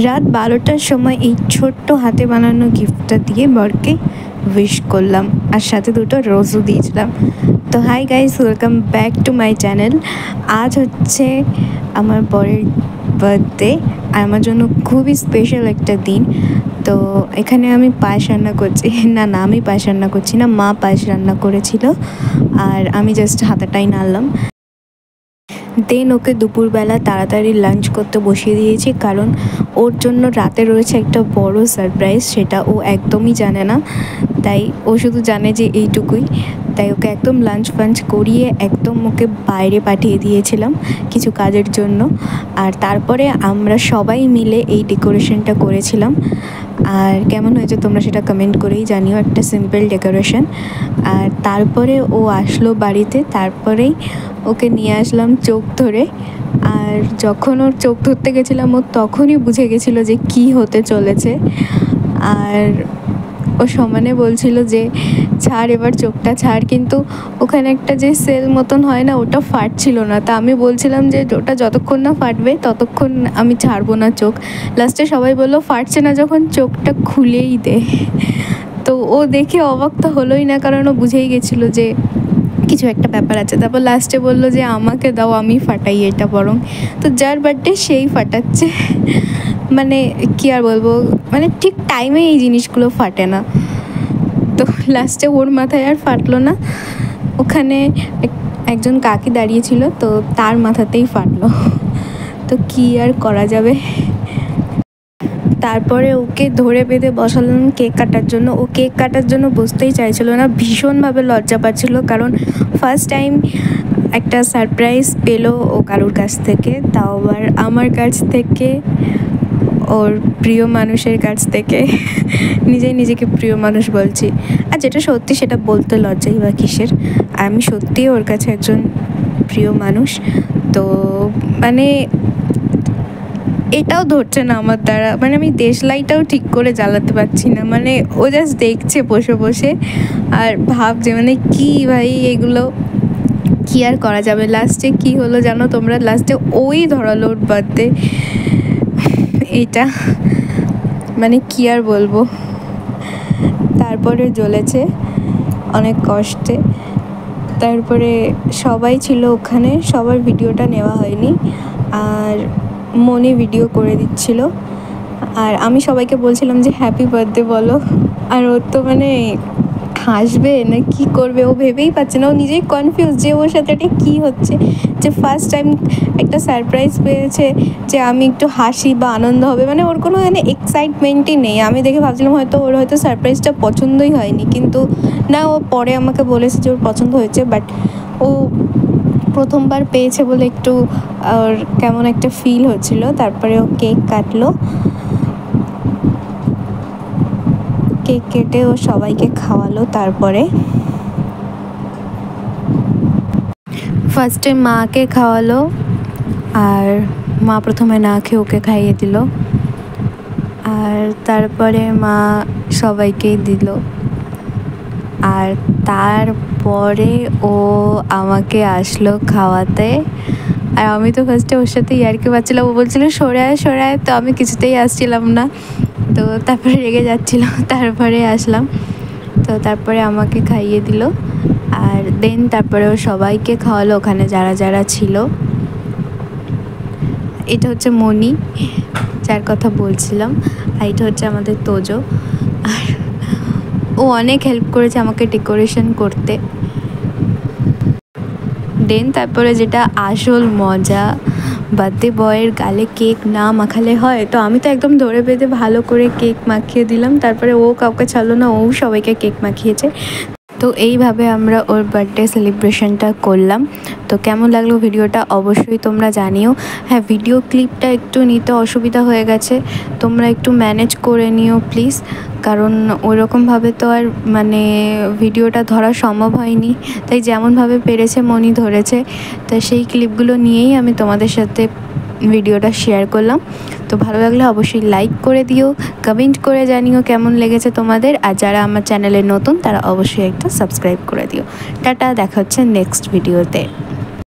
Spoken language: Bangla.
রাত 12টার সময় এই ছোট্ট হাতে বানানো গিফটটা দিয়ে বরকে উইশ করলাম, আর সাথে দুটো রোজও দিয়েছিলাম। তো hi guys, welcome back to my channel. আজ হচ্ছে আমার বরের বার্থডে, আর আমার জন্য খুবই স্পেশাল একটা দিন। তো এখানে আমি পায়েস রান্না করছি, না আমি পায়েস রান্না করছি না, মা পায়েস রান্না করেছিল, আর আমি জাস্ট হাতাটাই নাড়লাম। দেন ওকে দুপুরবেলা তাড়াতাড়ি লাঞ্চ করতে বসিয়ে দিয়েছি, কারণ ওর জন্য রাতে রয়েছে একটা বড় সারপ্রাইজ, সেটা ও একদমই জানে না। তাই ও শুধু জানে যে এইটুকুই। তাই ওকে একদম লাঞ্চ ফাঞ্চ করিয়ে একদম ওকে বাইরে পাঠিয়ে দিয়েছিলাম কিছু কাজের জন্য। আর তারপরে আমরা সবাই মিলে এই ডেকোরেশনটা করেছিলাম। আর কেমন হয়েছে তোমরা সেটা কমেন্ট করেই জানিও, একটা সিম্পল ডেকোরেশন। আর তারপরে ও আসলো বাড়িতে, তারপরেই ওকে নিয়ে আসলাম চোখ ধরে। আর যখন ওর চোখ ধরতে গেছিলাম, ও তখনই বুঝে গেছিলো যে কি হতে চলেছে। আর ও সমানে বলছিল যে ছাড় এবার চোখটা ছাড়, কিন্তু ওখানে একটা যে সেল মতন হয় না, ওটা ফাটছিল না। তা আমি বলছিলাম যে ওটা যতক্ষণ না ফাটবে ততক্ষণ আমি ছাড়বো না চোখ। লাস্টে সবাই বললো ফাটছে না যখন, চোখটা খুলেই দে। তো ও দেখে অবাক তো হলোই না, কারণ ও বুঝেই গেছিলো যে কিছু একটা ব্যাপার আছে। তারপর লাস্টে বললো যে আমাকে দাও, আমি ফাটাই এটা বরং। তো যার বার্থডে সেই ফাটাচ্ছে। মানে কি আর বলবো, মানে ঠিক টাইমে এই জিনিসগুলো ফাটে না। তো লাস্টে ওর মাথায় আর ফাটলো না, ওখানে একজন কাকি দাঁড়িয়েছিল, তো তার মাথাতেই ফাটলো। তো কি আর করা যাবে। তারপরে ওকে ধরে বেঁধে বসালাম কেক কাটার জন্য। ও কেক কাটার জন্য বসতেই চাইছিল না, ভীষণভাবে লজ্জা পাচ্ছিল, কারণ ফার্স্ট টাইম একটা সারপ্রাইজ পেলো ও কারোর কাছ থেকে, তাও আবার আমার কাছ থেকে, ওর প্রিয় মানুষের কাছ থেকে। নিজেকে প্রিয় মানুষ বলছি, আর যেটা সত্যি সেটা বলতে লজ্জাই বা কিসের। আমি সত্যিই ওর কাছে একজন প্রিয় মানুষ। তো মানে এটাও ধরছে না আমার দ্বারা, মানে আমি দেশলাইটাও ঠিক করে জ্বালাতে পারছি না। মানে ও জাস্ট দেখছে বসে বসে আর ভাবছে মানে কি ভাই এগুলো কি আর করা যাবে। লাস্টে কি হলো জানো তোমরা, লাস্টে ওই ধরালো ওর বার্থডে। এটা মানে কি আর বলবো। তারপরে জ্বলেছে অনেক কষ্টে। তারপরে সবাই ছিল ওখানে, সবার ভিডিওটা নেওয়া হয়নি, আর মনি ভিডিও করে দিচ্ছিল। আর আমি সবাইকে বলছিলাম যে হ্যাপি বার্থডে বলো, আর ও তো মানে হাসবে না কি করবে ও ভেবেই পাচ্ছে না। ও নিজেই কনফিউজ যে ওর সাথে এটা কী হচ্ছে, যে ফার্স্ট টাইম একটা সারপ্রাইজ পেয়েছে, যে আমি একটু হাসি বা আনন্দ হবে, মানে ওর কোনো মানে এক্সাইটমেন্টই নেই। আমি দেখে ভাবছিলাম ওর হয়তো সারপ্রাইজটা পছন্দই হয়নি, কিন্তু না, ও পরে আমাকে বলেছে যে ওর পছন্দ হয়েছে। বাট ও প্রথমবার পেয়েছে বলে একটু ওর কেমন একটা ফিল হচ্ছিল। তারপরে ও কেক কাটলো, কেক কেটে ও সবাইকে খাওয়ালো। তারপরে ফার্স্টে মাকে খাওয়ালো, আর মা প্রথমে না খেয়ে ওকে খাইয়ে দিল, আর তারপরে মা সবাইকেই দিল। আর তারপরে ও আমাকে আসলো খাওয়াতে। আর আমি তো ফার্স্টে ওর সাথে ইয়ার্কি পাচ্ছিলাম, ও বলছিল সরে আয়, তো আমি কিছুতেই আসছিলাম না। তো তারপরে রেগে যাচ্ছিল, তারপরে আসলাম। তো তারপরে আমাকে খাইয়ে দিল, আর দেন তারপরে ও সবাইকে খাওয়ালো ওখানে যারা যারা ছিল। এটা হচ্ছে মনি, যার কথা বলছিলাম, আর এটা হচ্ছে আমাদের তোজো। আর ও অনেক হেল্প করেছে আমাকে ডেকোরেশন করতে। দেন তারপরে যেটা আসল মজা, বার্থডে বয়ের গালে কেক না মাখালে হয়, তো আমি তো একদম ধরে বেঁধে ভালো করে কেক মাখিয়ে দিলাম। তারপরে ও কাউকে ছাড়লো না, ও সবাইকে কেক মাখিয়েছে। তো এইভাবে আমরা ওর বার্থডে সেলিব্রেশনটা করলাম। তো কেমন লাগলো ভিডিওটা অবশ্যই তোমরা জানিও। হ্যাঁ, ভিডিও ক্লিপটা একটু নিতে অসুবিধা হয়ে গেছে, তোমরা একটু ম্যানেজ করে নিও প্লিজ, কারণ ওইরকমভাবে তো আর মানে ভিডিওটা ধরা সম্ভব হয়নি। তাই যেমনভাবে পেরেছে মনি ধরেছে, তো সেই ক্লিপগুলো নিয়েই আমি তোমাদের সাথে ভিডিওটা শেয়ার করলাম। তো ভালো লাগলে অবশ্যই লাইক করে দিও, কমেন্ট করে জানিও কেমন লেগেছে তোমাদের। আর যারা আমার চ্যানেলে নতুন তারা অবশ্যই একটা সাবস্ক্রাইব করে দিও। টাটা, দেখা হচ্ছে নেক্সট ভিডিওতে।